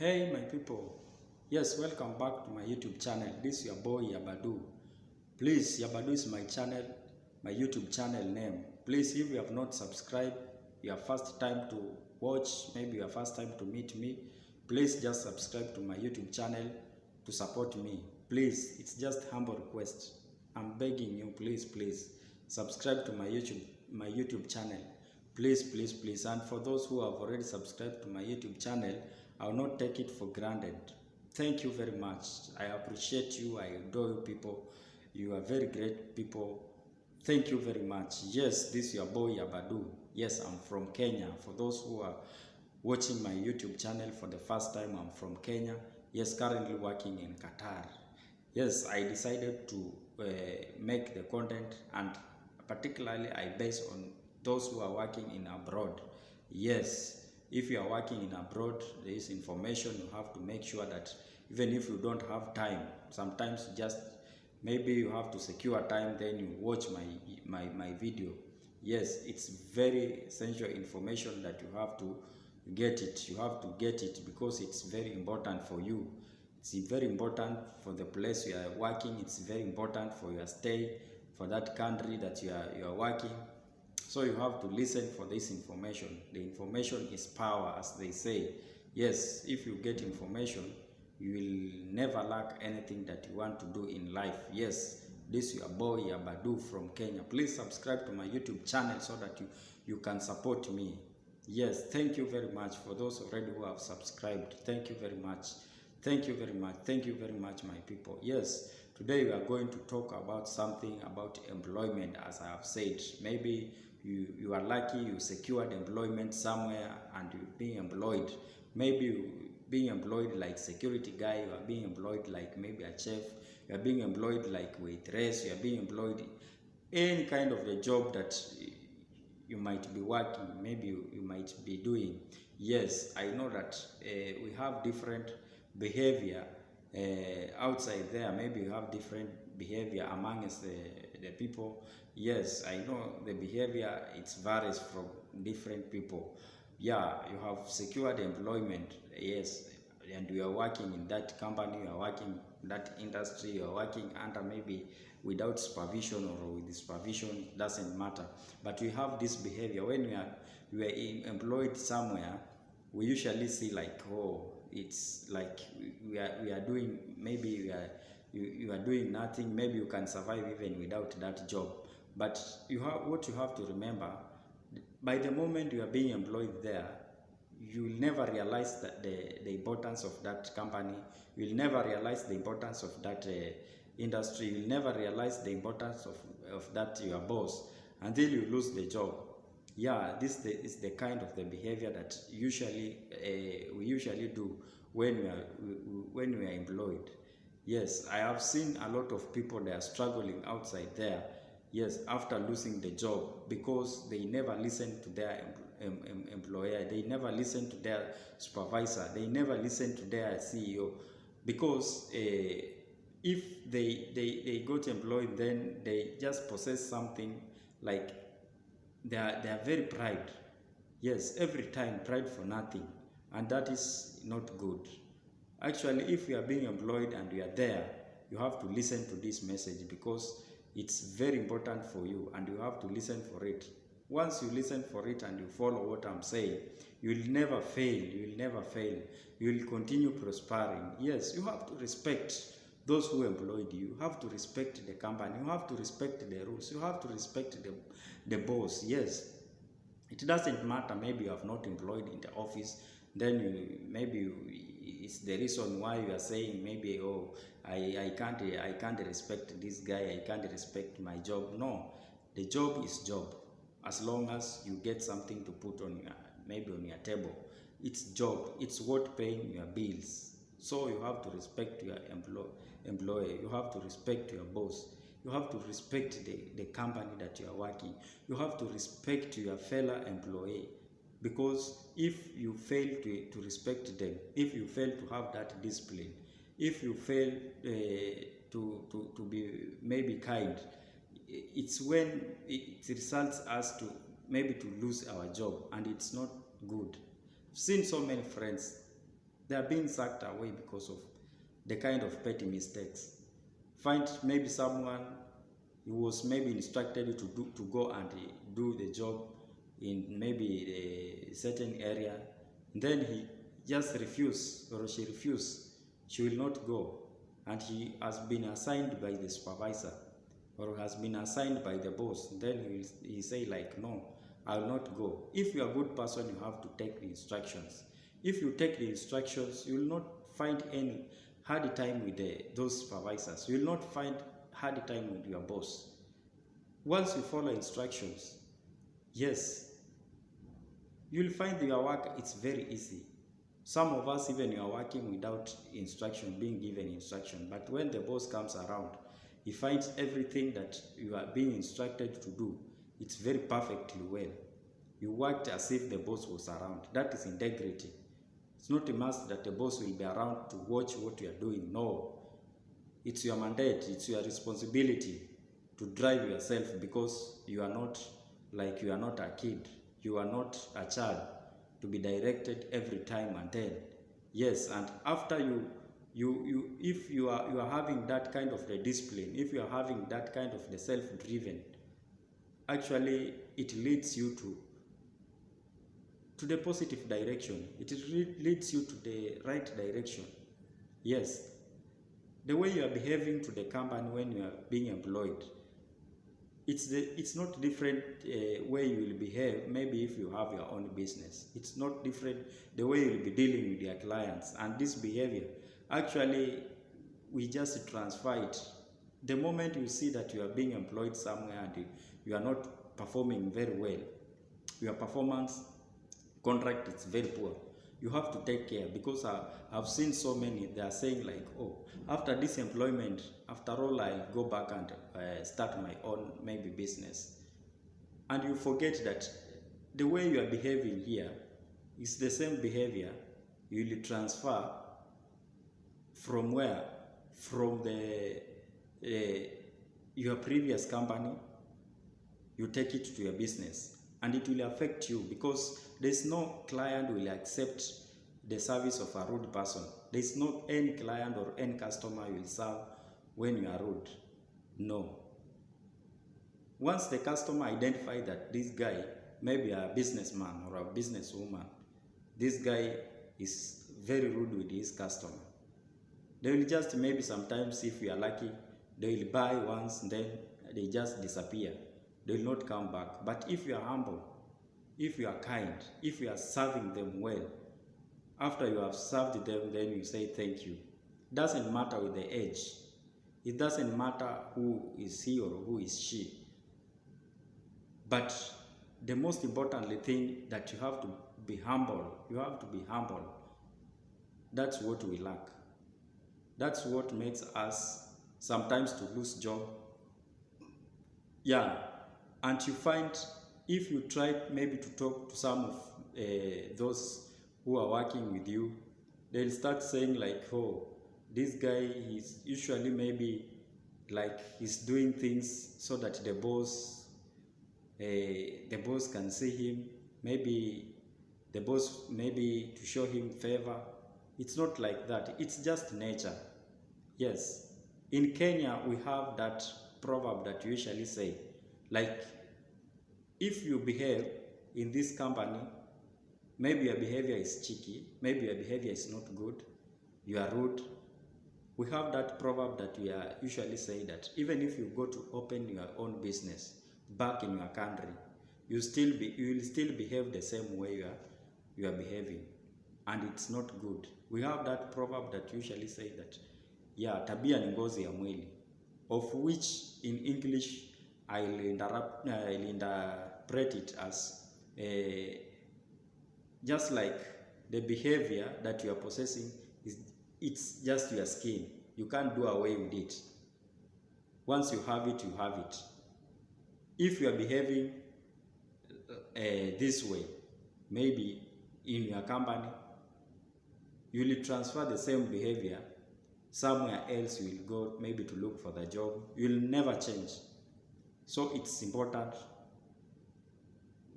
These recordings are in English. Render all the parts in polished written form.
Hey my people, yes, welcome back to my YouTube channel. This is your boy Yabadu. Please, Yabadu is my channel, my YouTube channel name. Please, if you have not subscribed, your first time to watch, maybe your first time to meet me, please just subscribe to my YouTube channel to support me. Please, it's just humble request. I'm begging you, please subscribe to my YouTube channel. Please. And for those who have already subscribed to my YouTube channel, I will not take it for granted. Thank you very much. I appreciate you. I adore you people. You are very great people. Thank you very much. Yes, this is your boy Yabadu. Yes, I'm from Kenya. For those who are watching my YouTube channel for the first time, I'm from Kenya. Yes, currently working in Qatar. Yes, I decided to make the content, and particularly I base on those who are working in abroad. Yes, if you are working in abroad, there is information you have to make sure that even if you don't have time, sometimes just maybe you have to secure time, then you watch my video. Yes, it's very essential information that you have to get it. You have to get it because it's very important for you. It's very important for the place you are working. It's very important for your stay, for that country that you are working. So you have to listen for this information. The information is power, as they say. Yes, if you get information, you will never lack anything that you want to do in life. Yes, this is your boy Yabadu from Kenya. Please subscribe to my YouTube channel so that you can support me. Yes, thank you very much for those already who have subscribed. Thank you very much. Thank you very much. Thank you very much, my people. Yes, today we are going to talk about something about employment, as I have said. Maybe you are lucky, you secured employment somewhere and you're being employed. Maybe you being employed like security guy, you are being employed like maybe a chef, you are being employed like waitress, you are being employed any kind of a job that you might be working, maybe you might be doing. Yes, I know that we have different behavior outside there. Maybe you have different behavior amongst the people. Yes, I know the behavior, it varies from different people. Yeah, you have secured employment, yes, and you are working in that company, you are working in that industry, you are working under maybe without supervision or with supervision, it doesn't matter. But we have this behavior when we are employed somewhere. We usually see like, oh, it's like we are doing, maybe you are doing nothing. Maybe you can survive even without that job. But what you have to remember, by the moment you are being employed there, you will never realize that the importance of that company. You will never realize the importance of that industry. You will never realize the importance of that your boss until you lose the job. Yeah, this is the kind of the behavior that usually we usually do when we are employed. Yes, I have seen a lot of people that are struggling outside there. Yes, after losing the job, because they never listen to their employer, they never listen to their supervisor, they never listen to their CEO. Because if they got employed, then they just possess something like they are very pride. Yes, every time pride for nothing, and that is not good. Actually, if you are being employed and you are there, you have to listen to this message because it's very important for you and you have to listen for it. Once you listen for it and you follow what I'm saying, you will never fail. You will never fail. You will continue prospering. Yes, you have to respect those who employed you. You have to respect the company. You have to respect the rules. You have to respect the boss. Yes, it doesn't matter. Maybe you have not employed in the office, then it's the reason why you are saying maybe, oh, I can't respect this guy, I can't respect my job. No, the job is job. As long as you get something to put on your table, it's job. It's what paying your bills. So you have to respect your employer. You have to respect your boss. You have to respect the company that you are working. You have to respect your fellow employee. Because if you fail to respect them, if you fail to have that discipline, if you fail to be maybe kind, it's when it results us to maybe to lose our job, and it's not good. I've seen so many friends, They are being sacked away because of the kind of petty mistakes. Find maybe someone who was maybe instructed to go and do the job in maybe a certain area, then he just refuse, or she refuse, she will not go, and he has been assigned by the supervisor or has been assigned by the boss, then he say like, no, I will not go. If you are a good person, you have to take the instructions. If you take the instructions, you will not find any hard time with those supervisors. You will not find hard time with your boss. Once you follow instructions, yes, you'll find your work, it's very easy. Some of us, even you are working without instruction, being given instruction, but when the boss comes around, he finds everything that you are being instructed to do, it's very perfectly well. You worked as if the boss was around. That is integrity. It's not a must that the boss will be around to watch what you are doing. No. It's your mandate, it's your responsibility to drive yourself, because you are not a kid. You are not a child to be directed every time and then. Yes, and after if you are having that kind of the discipline, if you are having that kind of the self-driven, actually it leads you to the positive direction. It leads you to the right direction. Yes, the way you are behaving to the company when you are being employed, it's not different way you will behave maybe if you have your own business. It's not different the way you will be dealing with your clients. And this behavior, actually, we just transfer it. The moment you see that you are being employed somewhere and you are not performing very well, your performance contract is very poor, you have to take care, because I've seen so many, they are saying like, oh, after this employment, after all, I'll go back and start my own maybe business. And you forget that the way you are behaving here is the same behavior you will transfer from where? From your previous company. You take it to your business, and it will affect you, because there's no client who will accept the service of a rude person. There's no any client or any customer you will serve when you are rude. No. Once the customer identifies that this guy may be a businessman or a businesswoman, this guy is very rude with his customer, they will just, maybe sometimes if you are lucky, they will buy once, then they just disappear. They will not come back. But if you are humble, if you are kind, if you are serving them well, after you have served them, then you say thank you. It doesn't matter with the age. It doesn't matter who is he or who is she. But the most important thing, that you have to be humble. You have to be humble. That's what we lack. That's what makes us sometimes to lose job. Yeah, and you find, if you try maybe to talk to some of those who are working with you, they'll start saying like, oh, this guy is usually maybe like he's doing things so that the boss can see him, maybe the boss maybe to show him favor. It's not like that. It's just nature. Yes, in Kenya we have that proverb that you usually say, like, if you behave in this company, maybe your behavior is cheeky, maybe your behavior is not good, you are rude. We have that proverb that we are usually say that even if you go to open your own business back in your country, you will still behave the same way you are behaving, and it's not good. We have that proverb that usually say that, yeah, tabia ni ngozi ya mwili, of which in English I'll interpret it as just like the behavior that you are possessing it's just your skin. You can't do away with it. Once you have it, you have it. If you are behaving this way, maybe in your company, you will transfer the same behavior somewhere else. You will go maybe to look for the job. You will never change. So it's important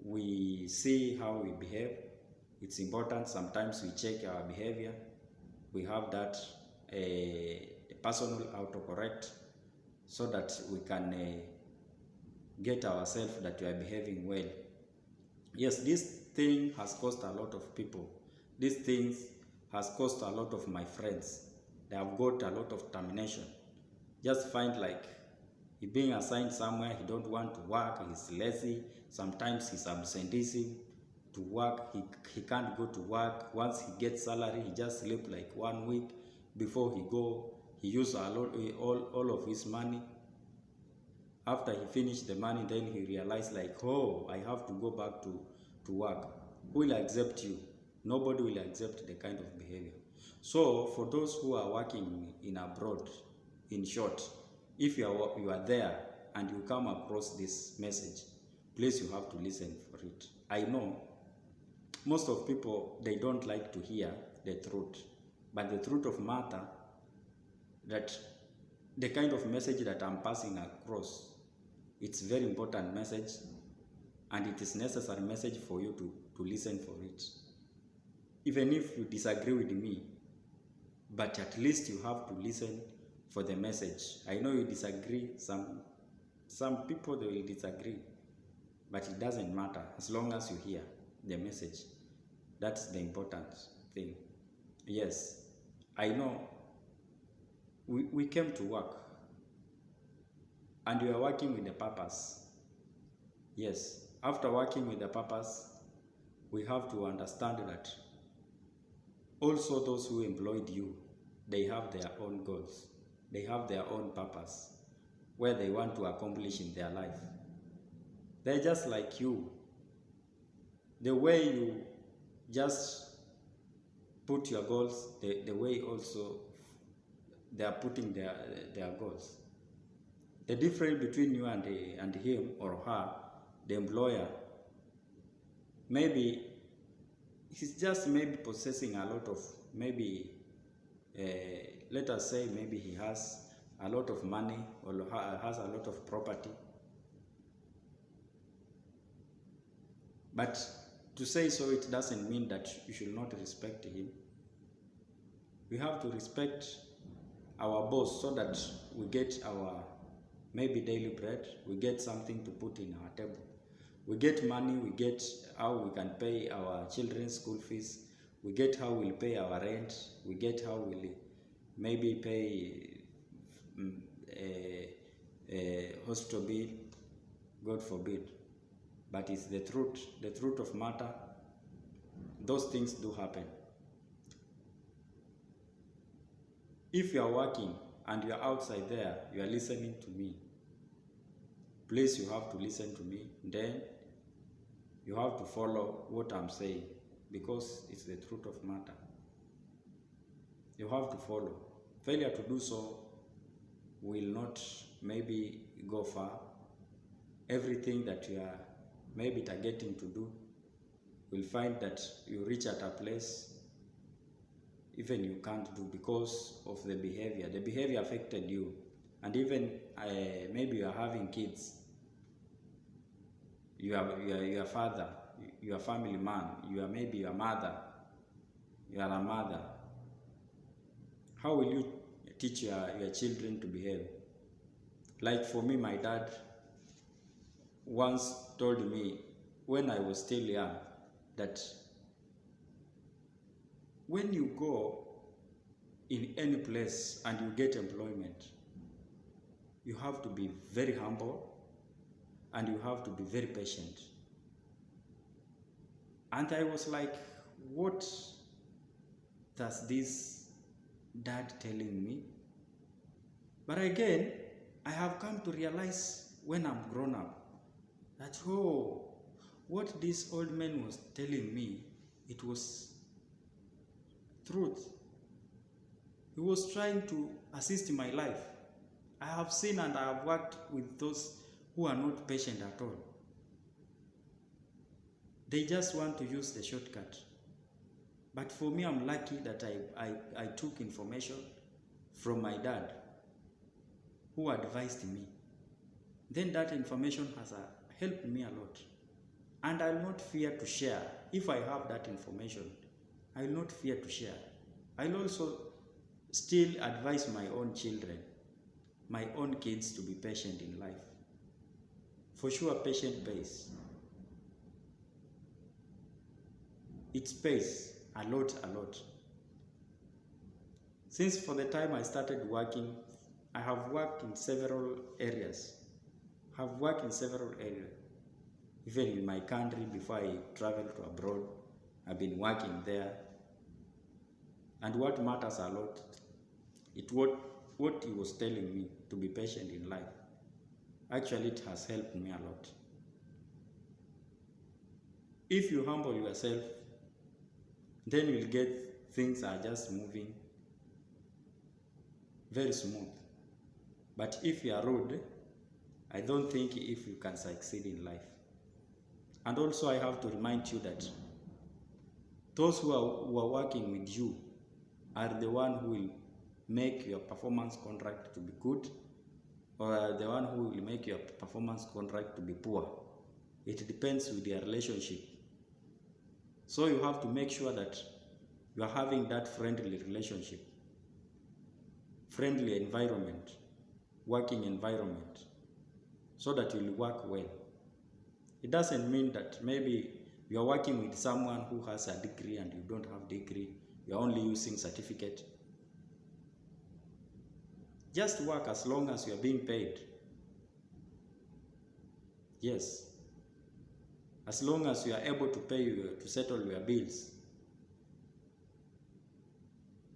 we see how we behave. It's important sometimes we check our behavior. we have that personal autocorrect, so that we can get ourselves that we are behaving well. Yes, this thing has cost a lot of people. This thing has cost a lot of my friends. They have got a lot of termination. Just find like he being assigned somewhere, he don't want to work, he's lazy, sometimes he's absenteeism to work, he can't go to work. Once he gets salary, he just sleep like 1 week before he go. He use all of his money. After he finished the money, then he realized like, oh, I have to go back to work. Who will accept you? Nobody will accept the kind of behavior. So for those who are working in abroad, in short, if you are there and you come across this message, please, you have to listen for it. I know most of people, they don't like to hear the truth, but the truth of matter, that the kind of message that I'm passing across, it's very important message, and it is necessary message for you to listen for it. Even if you disagree with me, but at least you have to listen for the message. I know you disagree, some people, they will disagree, but it doesn't matter as long as you hear the message. That's the important thing. Yes, I know we came to work, and we are working with the purpose. Yes, after working with the purpose, we have to understand that also those who employed you, they have their own goals. They have their own purpose, where they want to accomplish in their life. They're just like you. The way you just put your goals, the way also they are putting their goals. The difference between you and him or her, the employer, maybe he's just maybe possessing a lot of, maybe let us say maybe he has a lot of money or has a lot of property. But to say so, it doesn't mean that you should not respect him. We have to respect our boss so that we get our maybe daily bread, we get something to put in our table. We get money, we get how we can pay our children's school fees, we get how we'll pay our rent, we get how we'll maybe pay a hospital bill, God forbid. But it's the truth of matter. Those things do happen. If you are working and you are outside there, you are listening to me, please, you have to listen to me. Then you have to follow what I'm saying, because it's the truth of matter. You have to follow. Failure to do so will not maybe go far. Everything that you are maybe targeting to do, will find that you reach at a place even you can't do because of the behavior. The behavior affected you. And even maybe you are having kids. You are your father, you are a family man, you are maybe your mother, you are a mother. How will you teach your children to behave? Like for me, my dad once told me when I was still young that when you go in any place and you get employment, you have to be very humble and you have to be very patient. And I was like, what does this dad telling me? But again, I have come to realize when I'm grown up that, oh, what this old man was telling me, it was truth. He was trying to assist my life. I have seen and I have worked with those who are not patient at all. They just want to use the shortcut. But for me, I'm lucky that I took information from my dad, who advised me. Then that information has helped me a lot. And I'll not fear to share. If I have that information, I will not fear to share. I'll also still advise my own children, my own kids, to be patient in life. For sure, patient pays. It pays a lot, a lot. Since for the time I started working, I have worked in several areas. Even in my country, before I traveled to abroad, I've been working there. And what matters a lot, what he was telling me, to be patient in life. Actually, it has helped me a lot. If you humble yourself, then you'll get things are just moving very smooth. But if you are rude, I don't think if you can succeed in life. And also I have to remind you that those who are working with you are the one who will make your performance contract to be good, or the one who will make your performance contract to be poor. It depends with their relationship. So you have to make sure that you are having that friendly relationship, friendly environment, working environment, so that you will work well. It doesn't mean that maybe you are working with someone who has a degree and you don't have degree, you are only using certificate. Just work as long as you are being paid. Yes. As long as you are able to pay to settle your bills.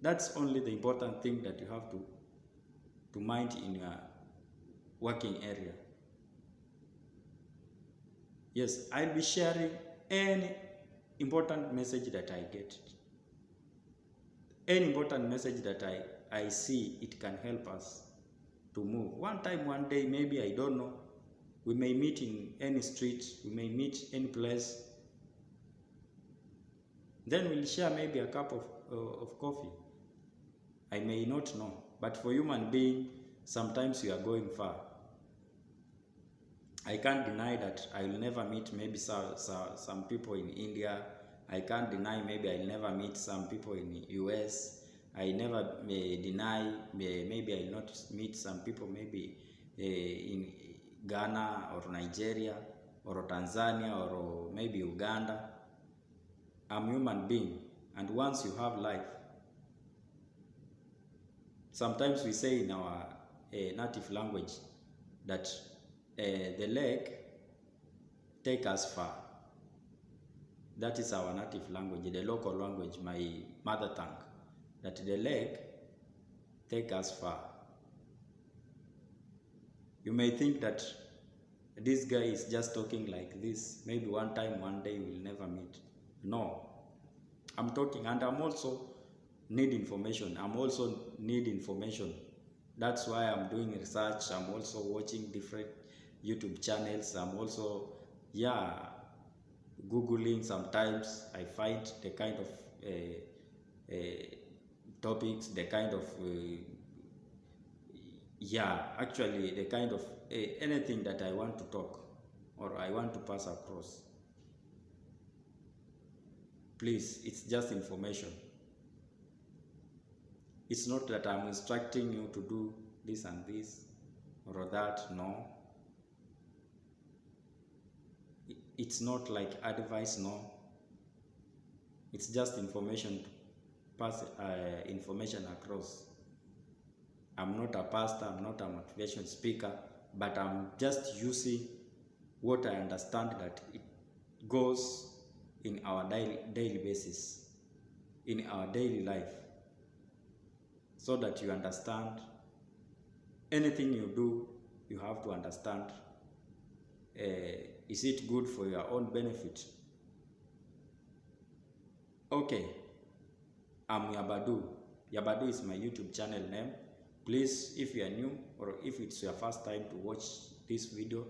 That's only the important thing that you have to mind in your working area. Yes, I'll be sharing any important message that I get. Any important message that I see, it can help us to move. One day, maybe, I don't know, we may meet in any street, we may meet any place. Then we'll share maybe a cup of coffee. I may not know, but for human being, sometimes you are going far. I can't deny that I will never meet maybe some people in India. I can't deny maybe I'll never meet some people in US. I never deny maybe I'll not meet some people maybe in Ghana or Nigeria or Tanzania or maybe Uganda. I'm a human being, and once you have life, sometimes we say in our native language that the leg take us far. That is our native language, the local language, my mother tongue. That the leg take us far. You may think that this guy is just talking like this. Maybe one day we'll never meet. No. I'm talking, and I'm also need information. That's why I'm doing research. I'm also watching different YouTube channels. I'm also, Googling sometimes. I find the kind of topics, the kind of, actually the kind of anything that I want to talk or I want to pass across. Please, it's just information. It's not that I'm instructing you to do this and this or that, no. It's not like advice, no. It's just information to pass information across. I'm not a pastor, I'm not a motivation speaker, but I'm just using what I understand that it goes in our daily basis, in our daily life, so that you understand. Anything you do, you have to understand, is it good for your own benefit? Okay, I'm Yabadu. Yabadu is my YouTube channel name. Please, if you are new or if it's your first time to watch this video,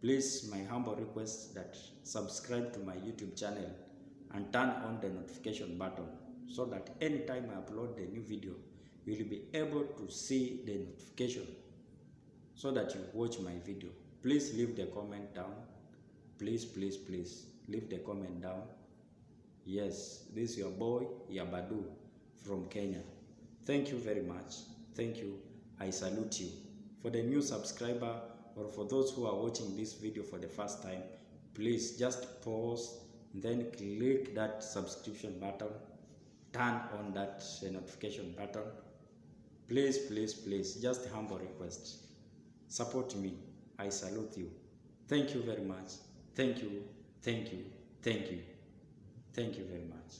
please, my humble request that subscribe to my YouTube channel and turn on the notification button so that anytime I upload the new video, you will be able to see the notification so that you watch my video. Please leave the comment down. Please leave the comment down. Yes, this is your boy Yabadu. from Kenya. Thank you very much. Thank you. I salute you. For the new subscriber or for those who are watching this video for the first time, please just pause, then click that subscription button, turn on that notification button. Please, please, please, just humble request. Support me. I salute you. Thank you very much. Thank you. Thank you. Thank you. Thank you very much.